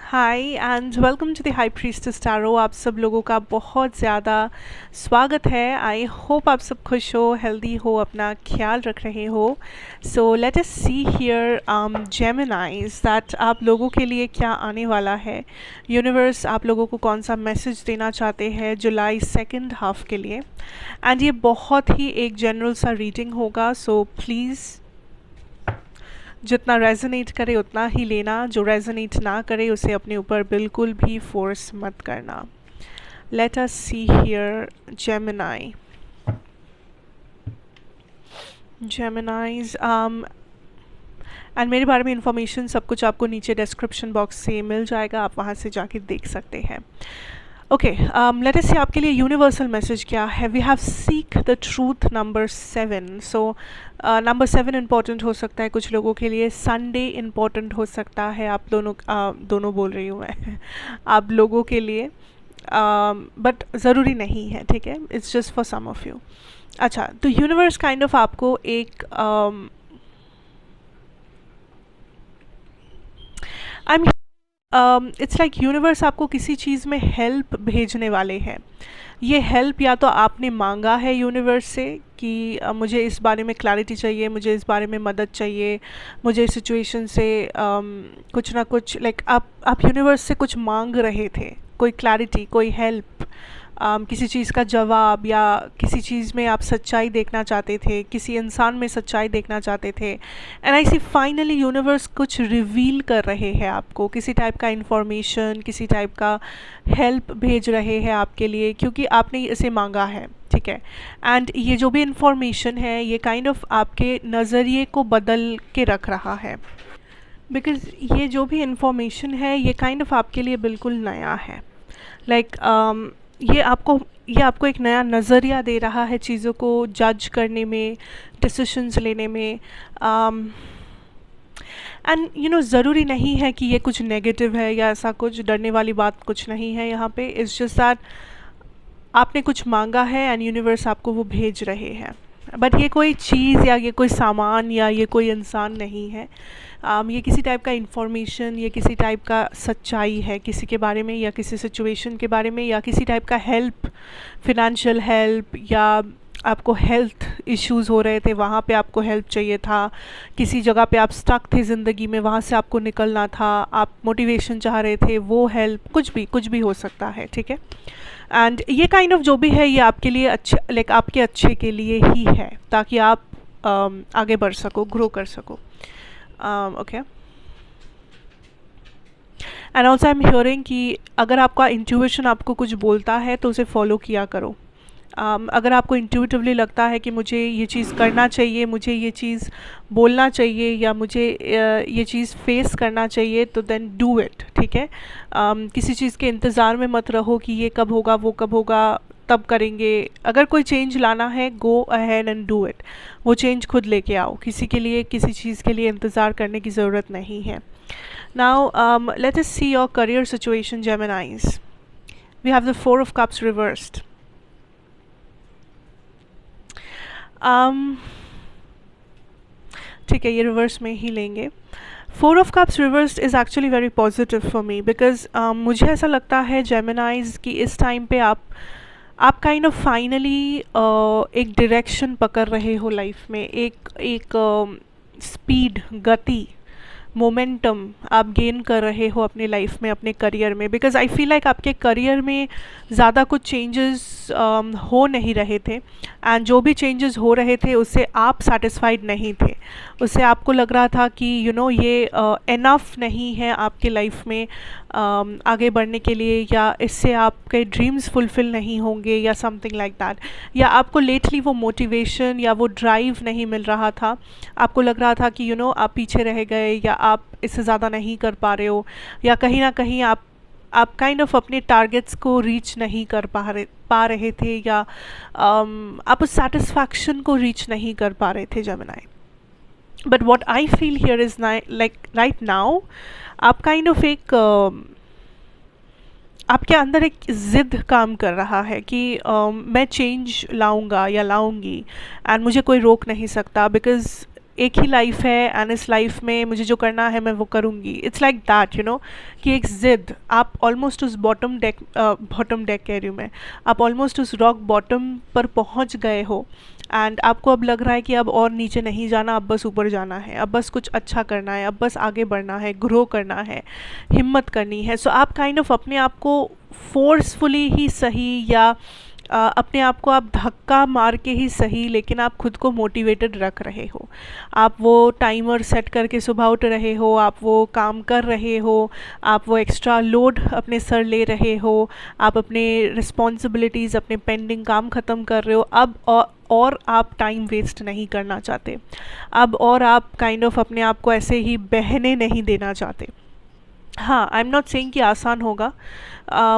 Hi and welcome to the high priestess tarot. आप सब लोगों का बहुत ज़्यादा स्वागत है। आई होप आप सब खुश हो, हेल्दी हो, अपना ख्याल रख रहे हो। So let us see here जेमिनाइज that आप लोगों के लिए क्या आने वाला है। यूनिवर्स आप लोगों को कौन सा मैसेज देना चाहते हैं जुलाई सेकेंड हाफ के लिए। एंड ये बहुत ही एक जनरल सा रीडिंग होगा, सो प्लीज़ जितना रेजोनेट करे उतना ही लेना, जो रेजोनेट ना करे उसे अपने ऊपर बिल्कुल भी फोर्स मत करना। Late us see here Gemini. जेमिनाइज and मेरे बारे में इंफॉर्मेशन सब कुछ आपको नीचे डिस्क्रिप्शन बॉक्स से मिल जाएगा, आप वहाँ से जाके देख सकते हैं। ओके, लेट अस सी आपके लिए यूनिवर्सल मैसेज क्या है। We have seek the truth number 7। So number 7 important हो सकता है कुछ लोगों के लिए, संडे इम्पॉर्टेंट हो सकता है आप दोनों बोल रही हूँ मैं आप लोगों के लिए, बट ज़रूरी नहीं है, ठीक है, it's just for some of you. अच्छा, तो यूनिवर्स काइंड ऑफ आपको एक I mean it's like universe आपको किसी चीज़ में हेल्प भेजने वाले हैं। ये हेल्प या तो आपने मांगा है यूनिवर्स से कि मुझे इस बारे में क्लैरिटी चाहिए, मुझे इस बारे में मदद चाहिए, मुझे इस सिचुएशन से कुछ ना कुछ लाइक आप यूनिवर्स से कुछ मांग रहे थे, कोई क्लैरिटी, कोई हेल्प, किसी चीज़ का जवाब, या किसी चीज़ में आप सच्चाई देखना चाहते थे, किसी इंसान में सच्चाई देखना चाहते थे। And I see finally universe कुछ रिवील कर रहे हैं आपको, किसी टाइप का इंफॉर्मेशन, किसी टाइप का हेल्प भेज रहे हैं आपके लिए, क्योंकि आपने इसे मांगा है, ठीक है। एंड ये जो भी इंफॉर्मेशन है ये काइंड ऑफ आपके नज़रिए को बदल के रख रहा है, बिकॉज़ ये जो भी इंफॉर्मेशन है ये काइंड ऑफ आपके लिए बिल्कुल नया है। लाइक ये आपको एक नया नज़रिया दे रहा है चीज़ों को जज करने में, डिसीशंस लेने में। एंड ज़रूरी नहीं है कि ये कुछ नेगेटिव है या ऐसा कुछ डरने वाली बात कुछ नहीं है यहाँ पे। इट्स जस्ट दैट आपने कुछ मांगा है एंड यूनिवर्स आपको वो भेज रहे हैं। बट ये कोई चीज़ या ये कोई सामान या ये कोई इंसान नहीं है। ये किसी टाइप का इंफॉर्मेशन, ये किसी टाइप का सच्चाई है किसी के बारे में, या किसी सिचुएशन के बारे में, या किसी टाइप का हेल्प, फिनेंशियल हेल्प, या आपको हेल्थ इश्यूज़ हो रहे थे वहाँ पे आपको हेल्प चाहिए था, किसी जगह पे आप स्टक थे ज़िंदगी में, वहाँ से आपको निकलना था, आप मोटिवेशन चाह रहे थे, वो हेल्प, कुछ भी हो सकता है, ठीक है। एंड ये काइंड ऑफ जो भी है ये आपके लिए अच्छे, लाइक आपके अच्छे के लिए ही है, ताकि आप आगे बढ़ सको, ग्रो कर सको। Okay, and also I am hearing कि अगर आपका इंट्यूशन आपको कुछ बोलता है तो उसे फॉलो किया करो। अगर आपको इंट्यूटिवली लगता है कि मुझे ये चीज़ करना चाहिए, मुझे ये चीज़ बोलना चाहिए, या मुझे ये चीज़ फेस करना चाहिए, तो देन डू इट, ठीक है। किसी चीज़ के इंतज़ार में मत रहो कि ये कब होगा, वो कब होगा, तब करेंगे। अगर कोई चेंज लाना है, go ahead and do it. वो चेंज खुद लेके आओ, किसी के लिए, किसी चीज़ के लिए इंतज़ार करने की ज़रूरत नहीं है। Now let us see your career situation Geminis. We have the 4 of Cups reversed. ठीक है, ये रिवर्स में ही लेंगे। 4 of Cups reversed is actually very positive for me, because मुझे ऐसा लगता है जेमिनाइज कि इस टाइम पे आप काइंड ऑफ फाइनली एक डायरेक्शन पकड़ रहे हो लाइफ में, एक स्पीड, गति, मोमेंटम आप गेन कर रहे हो अपने लाइफ में, अपने करियर में। बिकॉज आई फील लाइक आपके करियर में ज़्यादा कुछ चेंजेस हो नहीं रहे थे, एंड जो भी चेंजेस हो रहे थे उससे आप सेटिस्फाइड नहीं थे। उससे आपको लग रहा था कि ये इनफ नहीं है आपके लाइफ में आगे बढ़ने के लिए, या इससे आपके ड्रीम्स फुलफ़िल नहीं होंगे, या समथिंग लाइक दैट। या आपको लेटली वो मोटिवेशन या वो ड्राइव नहीं मिल रहा था। आपको लग रहा था कि आप पीछे रह गए, या आप इससे ज़्यादा नहीं कर पा रहे हो, या कहीं ना कहीं आप काइंड ऑफ अपने टारगेट्स को रीच नहीं कर पा रहे थे, या आप उस सेटिस्फैक्शन को रीच नहीं कर पा रहे थे Gemini. But what I feel here is like right now आप काइंड ऑफ आपके अंदर एक ज़िद काम कर रहा है कि मैं चेंज लाऊंगा या लाऊंगी, एंड मुझे कोई रोक नहीं सकता, बिकॉज़ एक ही लाइफ है एंड इस लाइफ में मुझे जो करना है मैं वो करूँगी, it's like that, you know, कि एक ज़िद, आप ऑलमोस्ट उस बॉटम डेक कह रही हूँ मैं, आप ऑलमोस्ट उस रॉक बॉटम पर पहुँच गए हो एंड आपको अब लग रहा है कि अब और नीचे नहीं जाना, अब बस ऊपर जाना है, अब बस कुछ अच्छा करना है, अब बस आगे बढ़ना है, ग्रो करना है, हिम्मत करनी है। सो आप काइंड ऑफ अपने आप को फोर्सफुली ही सही या अपने आप को आप धक्का मार के ही सही, लेकिन आप खुद को मोटिवेटेड रख रहे हो। आप वो टाइमर सेट करके सुबह उठ रहे हो, आप वो काम कर रहे हो, आप वो एक्स्ट्रा लोड अपने सर ले रहे हो, आप अपने रिस्पॉन्सिबिलिटीज़, अपने पेंडिंग काम ख़त्म कर रहे हो अब, और आप टाइम वेस्ट नहीं करना चाहते अब, और आप काइंड ऑफ अपने आप को ऐसे ही बहने नहीं देना चाहते। हाँ, आई एम नॉट सेइंग कि आसान होगा,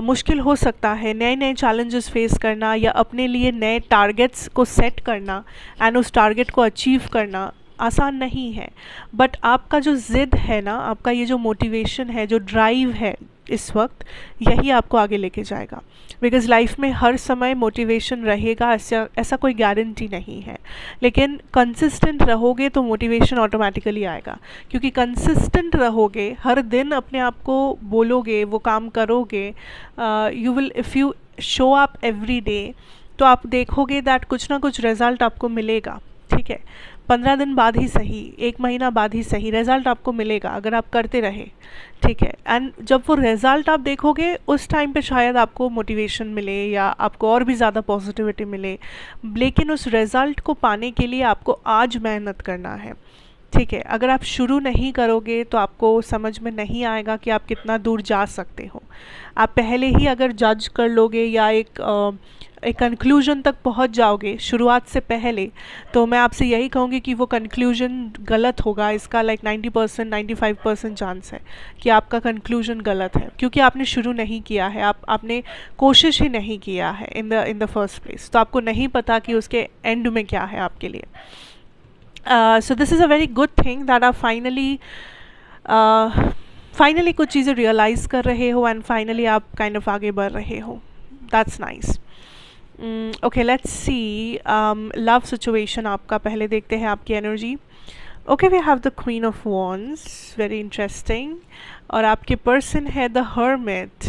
मुश्किल हो सकता है, नए नए चैलेंजेस फेस करना या अपने लिए नए टारगेट्स को सेट करना एंड उस टारगेट को अचीव करना आसान नहीं है। बट आपका जो ज़िद है ना, आपका ये जो मोटिवेशन है, जो ड्राइव है इस वक्त, यही आपको आगे लेके जाएगा। बिकॉज़ लाइफ में हर समय मोटिवेशन रहेगा ऐसा कोई गारंटी नहीं है, लेकिन कंसिस्टेंट रहोगे तो मोटिवेशन ऑटोमेटिकली आएगा। क्योंकि कंसिस्टेंट रहोगे, हर दिन अपने आप को बोलोगे, वो काम करोगे, you will, if you show up every day, तो आप देखोगे दैट कुछ ना कुछ रिज़ल्ट आपको मिलेगा। ठीक है, 15 दिन बाद ही सही, 1 महीना बाद ही सही, रिज़ल्ट आपको मिलेगा अगर आप करते रहे। ठीक है, एंड जब वो रिज़ल्ट आप देखोगे उस टाइम पे शायद आपको मोटिवेशन मिले या आपको और भी ज़्यादा पॉजिटिविटी मिले, लेकिन उस रिज़ल्ट को पाने के लिए आपको आज मेहनत करना है। ठीक है, अगर आप शुरू नहीं करोगे तो आपको समझ में नहीं आएगा कि आप कितना दूर जा सकते हो। आप पहले ही अगर जज कर लोगे या एक कंक्लूजन तक पहुंच जाओगे शुरुआत से पहले, तो मैं आपसे यही कहूँगी कि वो कंक्लूजन गलत होगा। इसका लाइक 90% 95% चांस है कि आपका कंक्लूजन गलत है, क्योंकि आपने शुरू नहीं किया है, आपने कोशिश ही नहीं किया है इन द फर्स्ट प्लेस। तो आपको नहीं पता कि उसके एंड में क्या है आपके लिए। So this is a very good thing that आप फाइनली कुछ चीज़ें रियलाइज़ कर रहे हो एंड फाइनली आप काइंड ऑफ आगे बढ़ रहे हो। That's nice. Okay, let's see love situation आपका, पहले देखते हैं आपकी energy. Okay, we have the queen of wands, very interesting. और आपके पर्सन है द हर्मिट।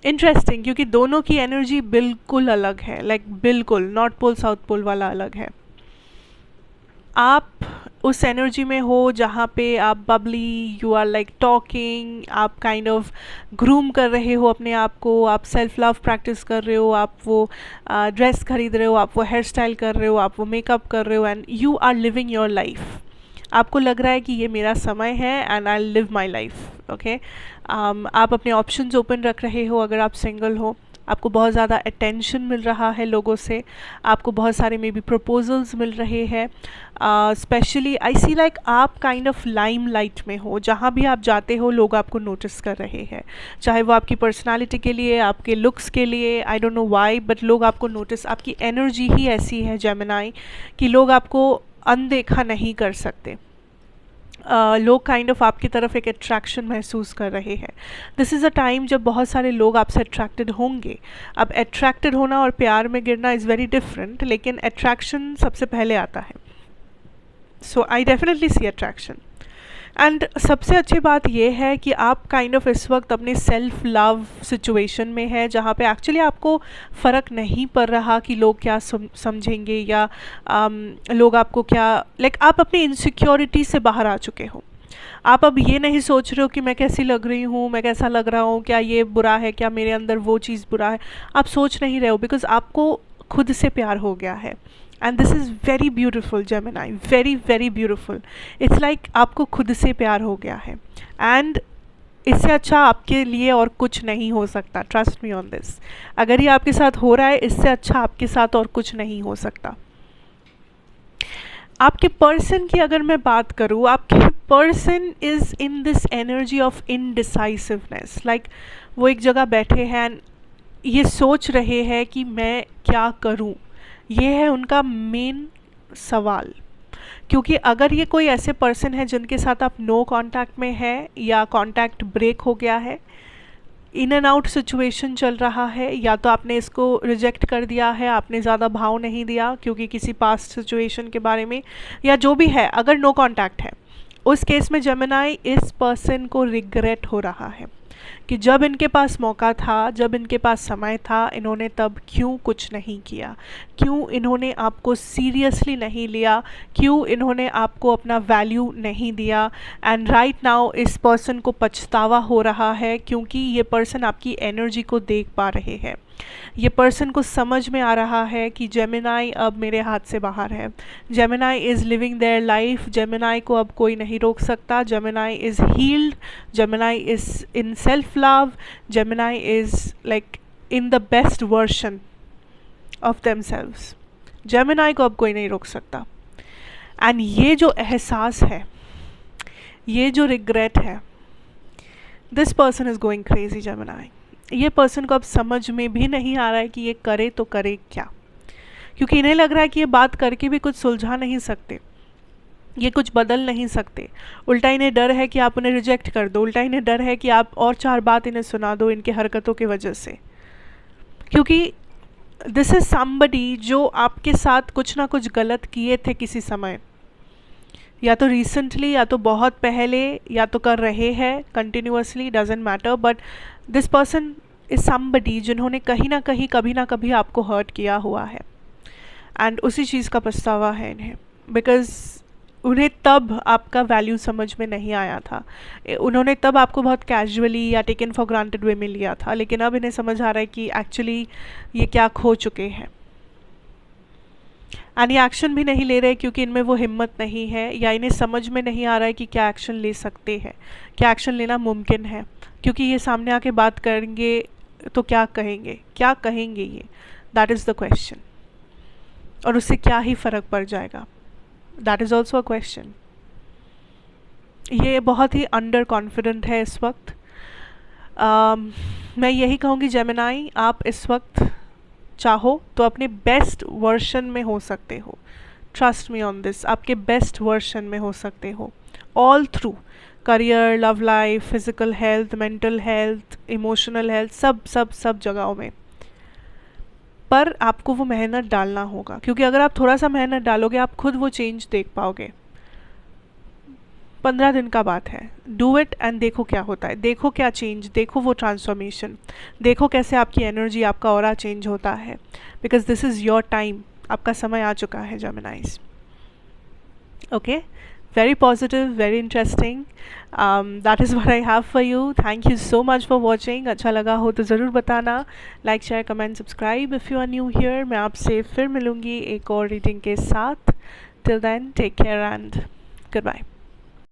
इंटरेस्टिंग, क्योंकि दोनों की एनर्जी बिल्कुल अलग है, लाइक बिल्कुल नॉर्थ पोल साउथ पोल वाला अलग है। आप उस एनर्जी में हो जहाँ पे आप bubbly, you are like talking, आप काइंड ऑफ ग्रूम कर रहे हो अपने आप को, आप सेल्फ लव प्रैक्टिस कर रहे हो, आप वो ड्रेस खरीद रहे हो, आप वो हेयर स्टाइल कर रहे हो, आप वो मेकअप कर रहे हो, and you are living your life. आपको लग रहा है कि ये मेरा समय है and I live my life. Okay, आप अपने ऑप्शंस ओपन रख रहे हो अगर आप सिंगल हो। आपको बहुत ज़्यादा अटेंशन मिल रहा है लोगों से, आपको बहुत सारे मे बी प्रपोजल्स मिल रहे हैं। स्पेशली आई सी लाइक आप काइंड ऑफ लाइम लाइट में हो, जहाँ भी आप जाते हो लोग आपको नोटिस कर रहे हैं, चाहे वो आपकी पर्सनालिटी के लिए, आपके लुक्स के लिए, I don't know why, but लोग आपको नोटिस, आपकी एनर्जी ही ऐसी है जेमिनाई कि लोग आपको अनदेखा नहीं कर सकते। लोग काइंड ऑफ आपकी तरफ एक अट्रैक्शन महसूस कर रहे हैं। दिस इज़ अ टाइम जब बहुत सारे लोग आपसे अट्रैक्टेड होंगे। अब अट्रैक्टेड होना और प्यार में गिरना इज़ वेरी डिफरेंट, लेकिन अट्रैक्शन सबसे पहले आता है। So I definitely see attraction. And सबसे अच्छी बात यह है कि आप काइंड ऑफ इस वक्त अपने सेल्फ लव सिचुएशन में है, जहाँ पे एक्चुअली आपको फ़र्क नहीं पड़ रहा कि लोग क्या समझेंगे या लोग आपको क्या, लाइक आप अपनी इनसिक्योरिटी से बाहर आ चुके हो। आप अब ये नहीं सोच रहे हो कि मैं कैसी लग रही हूँ, मैं कैसा लग रहा हूँ, क्या ये बुरा है, क्या मेरे अंदर वो चीज़ बुरा है, आप सोच नहीं रहे हो, बिकॉज आपको खुद से प्यार हो गया है। And this is very beautiful Gemini, very very beautiful. It's like आपको खुद से प्यार हो गया है, एंड इससे अच्छा आपके लिए और कुछ नहीं हो सकता। Trust me on this. अगर ये आपके साथ हो रहा है, इससे अच्छा आपके साथ और कुछ नहीं हो सकता। आपके पर्सन की अगर मैं बात करूँ, आपके person is in this energy of indecisiveness, like वो एक जगह बैठे हैं, ये सोच रहे हैं कि मैं क्या करूँ। ये है उनका मेन सवाल। क्योंकि अगर ये कोई ऐसे पर्सन है जिनके साथ आप नो कांटेक्ट में है या कांटेक्ट ब्रेक हो गया है, इन एंड आउट सिचुएशन चल रहा है, या तो आपने इसको रिजेक्ट कर दिया है, आपने ज़्यादा भाव नहीं दिया क्योंकि किसी पास्ट सिचुएशन के बारे में, या जो भी है, अगर नो कांटेक्ट है उस केस में जेमिनाई इस पर्सन को रिग्रेट हो रहा है कि जब इनके पास मौका था, जब इनके पास समय था, इन्होंने तब क्यों कुछ नहीं किया, क्यों इन्होंने आपको सीरियसली नहीं लिया, क्यों इन्होंने आपको अपना वैल्यू नहीं दिया। एंड राइट नाउ इस पर्सन को पछतावा हो रहा है क्योंकि ये पर्सन आपकी एनर्जी को देख पा रहे हैं। ये पर्सन को समझ में आ रहा है कि जेमिनाई अब मेरे हाथ से बाहर है, Gemini is living their life, Gemini को अब कोई नहीं रोक सकता, Gemini is healed, Gemini is in self love, Gemini is like in the best version of themselves. Gemini को अब कोई नहीं रोक सकता। एंड ये जो एहसास है, ये जो रिग्रेट है, this person is going crazy Gemini. ये पर्सन को अब समझ में भी नहीं आ रहा है कि ये करे तो करे क्या, क्योंकि इन्हें लग रहा है कि ये बात करके भी कुछ सुलझा नहीं सकते, ये कुछ बदल नहीं सकते। उल्टा इन्हें डर है कि आप उन्हें रिजेक्ट कर दो, उल्टा इन्हें डर है कि आप और 4 बात इन्हें सुना दो इनके हरकतों की वजह से, क्योंकि दिस इज़ समबडी जो आपके साथ कुछ ना कुछ गलत किए थे किसी समय, या तो रिसेंटली या तो बहुत पहले, या तो कर रहे हैं continuously, doesn't matter, but this person is somebody जिन्होंने कहीं ना कहीं कभी ना कभी आपको हर्ट किया हुआ है। एंड उसी चीज़ का पछतावा है इन्हें, बिकॉज उन्हें तब आपका वैल्यू समझ में नहीं आया था, उन्होंने तब आपको बहुत कैजुअली या टेकन फॉर ग्रांटेड वे में लिया था, लेकिन अब इन्हें समझ आ रहा है कि एक्चुअली ये क्या खो चुके हैं। एंड ये एक्शन भी नहीं ले रहे क्योंकि इनमें वो हिम्मत नहीं है, या इन्हें समझ में नहीं आ रहा है कि क्या एक्शन ले सकते हैं, क्या एक्शन लेना मुमकिन है, क्योंकि ये सामने आके बात करेंगे तो क्या कहेंगे, क्या कहेंगे ये, दैट इज़ द क्वेश्चन। और उससे क्या ही फ़र्क पड़ जाएगा, that is also a question. ये बहुत ही अंडर कॉन्फिडेंट है इस वक्त। मैं यही कहूँगी जेमिनाई, आप इस वक्त चाहो तो अपने बेस्ट वर्शन में हो सकते हो, ट्रस्ट मी ऑन दिस, आपके बेस्ट वर्शन में हो सकते हो all through career, love life, physical health, mental health, emotional health, सब सब सब जगहों में। पर आपको वो मेहनत डालना होगा, क्योंकि अगर आप थोड़ा सा मेहनत डालोगे आप खुद वो चेंज देख पाओगे। 15 दिन का बात है, डू इट एंड देखो क्या होता है, देखो क्या चेंज, देखो वो ट्रांसफॉर्मेशन, देखो कैसे आपकी एनर्जी, आपका ऑरा चेंज होता है, because this is your time, आपका समय आ चुका है जेमिनाइज। Okay, very positive, very interesting. That is what I have for you. Thank you so much for watching. अच्छा लगा हो तो ज़रूर बताना, like share comment subscribe if you are new here. मैं आपसे फिर मिलूँगी एक और रीडिंग के साथ। Till then take care and good bye.